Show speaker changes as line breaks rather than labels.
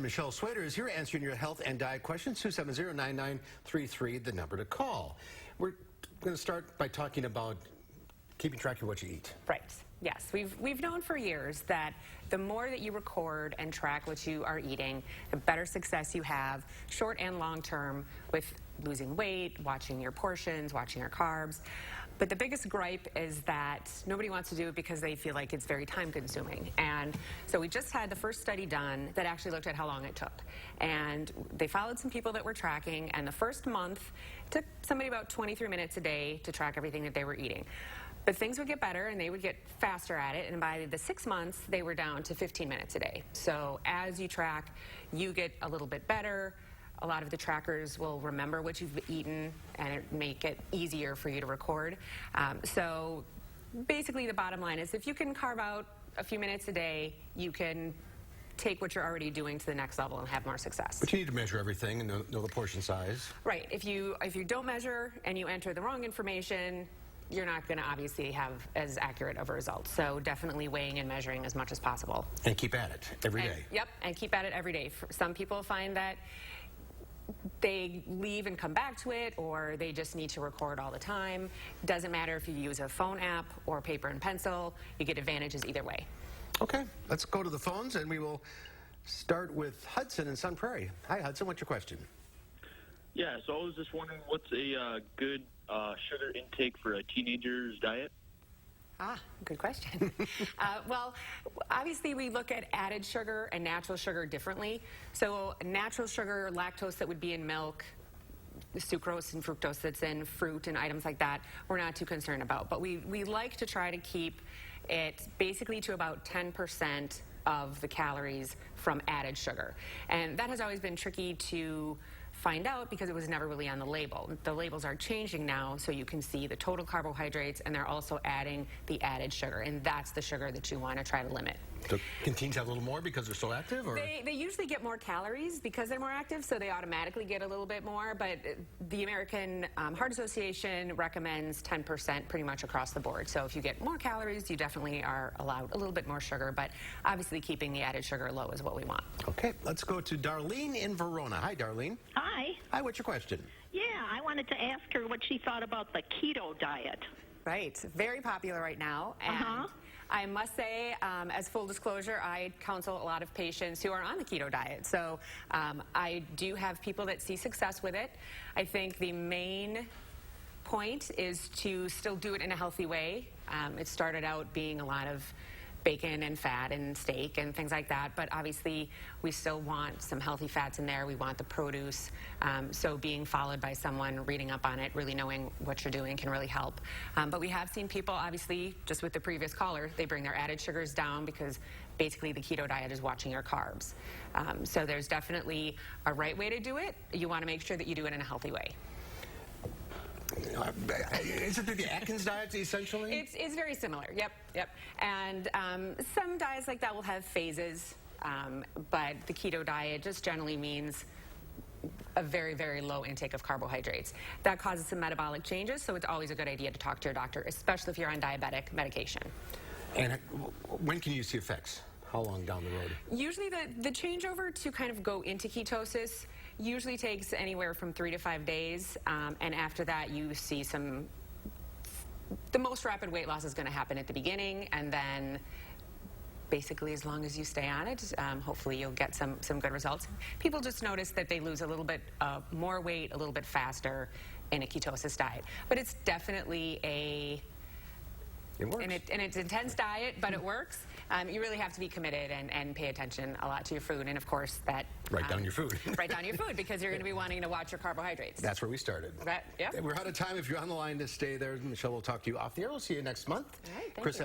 Michelle Swader is here answering your health and diet questions. 270-9933, the number to call. We're going to start by talking about keeping track of what you eat.
Right. Yes, we've known for years that the more that you record and track what you are eating, the better success you have, short and long term, with losing weight, watching your portions, watching your carbs. But the biggest gripe is that nobody wants to do it because they feel like it's very time consuming. And so we just had the first study done that actually looked at how long it took. And they followed some people that were tracking, and the first month it took somebody about 23 minutes a day to track everything that they were eating. But things would get better and they would get faster at it, and by the 6 months they were down to 15 minutes a day. So as you track, you get a little bit better. A lot of the trackers will remember what you've eaten and it make it easier for you to record. So basically the bottom line is if you can carve out a few minutes a day, you can take what you're already doing to the next level and have more success.
But you need to measure everything and know the portion size.
Right. If you don't measure and you enter the wrong information, you're not going to obviously have as accurate of a result. So definitely weighing and measuring as much as possible.
And keep at it every day.
Yep, and keep at it every day. Some people find that they leave and come back to it, or they just need to record all the time. Doesn't matter if you use a phone app or paper and pencil, you get advantages either way.
Okay, let's go to the phones, and we will start with Hudson in Sun Prairie. Hi, Hudson, what's your question?
Yeah, so I was just wondering, what's a good sugar intake for a teenager's diet?
Good question. Well, obviously we look at added sugar and natural sugar differently. So natural sugar, lactose that would be in milk, sucrose and fructose that's in fruit and items like that, we're not too concerned about. But we like to try to keep it basically to about 10% of the calories from added sugar. And that has always been tricky to find out because it was never really on the label. The labels are changing now, so you can see the total carbohydrates, and they're also adding the added sugar, and that's the sugar that you want to try to limit.
So can teens have a little more because they're so active? Or?
They usually get more calories because they're more active, so they automatically get a little bit more, but the American Heart Association recommends 10% pretty much across the board. So if you get more calories, you definitely are allowed a little bit more sugar, but obviously keeping the added sugar low is what we want.
Okay, let's go to Darlene in Verona. Hi, Darlene.
Hi.
Hi, what's your question?
Yeah, I wanted to ask her what she thought about the keto diet.
Right, very popular right now. And I must say, as full disclosure, I counsel a lot of patients who are on the keto diet. So I do have people that see success with it. I think the main point is to still do it in a healthy way. It started out being a lot of bacon and fat and steak and things like that, but obviously we still want some healthy fats in there. We want the produce, so being followed by someone reading up on it, really knowing what you're doing can really help. But we have seen people, obviously, just with the previous caller, they bring their added sugars down because basically the keto diet is watching your carbs. So there's definitely a right way to do it. You want to make sure that you do it in a healthy way.
Is it the Atkins diet, essentially?
It's very similar, yep. And some diets like that will have phases, but the keto diet just generally means a very, very low intake of carbohydrates. That causes some metabolic changes, so it's always a good idea to talk to your doctor, especially if you're on diabetic medication.
And when can you see effects? How long down the road? Usually
the changeover to kind of go into ketosis usually takes anywhere from 3 to 5 days, and after that you see the most rapid weight loss is going to happen at the beginning, and then basically as long as you stay on it, hopefully you'll get some good results. People just notice that they lose a little bit more weight a little bit faster in a ketosis diet, but it's definitely and it's an intense diet, but it works. You really have to be committed and pay attention a lot to your food, and of course that
write down your food.
Write down your food because you're going to be wanting to watch your carbohydrates.
That's where we started.
Yeah.
We're out of time. If you're on the line, to stay there. Michelle will talk to you off the air. We'll see you next month.
All right, thank
Chris
you.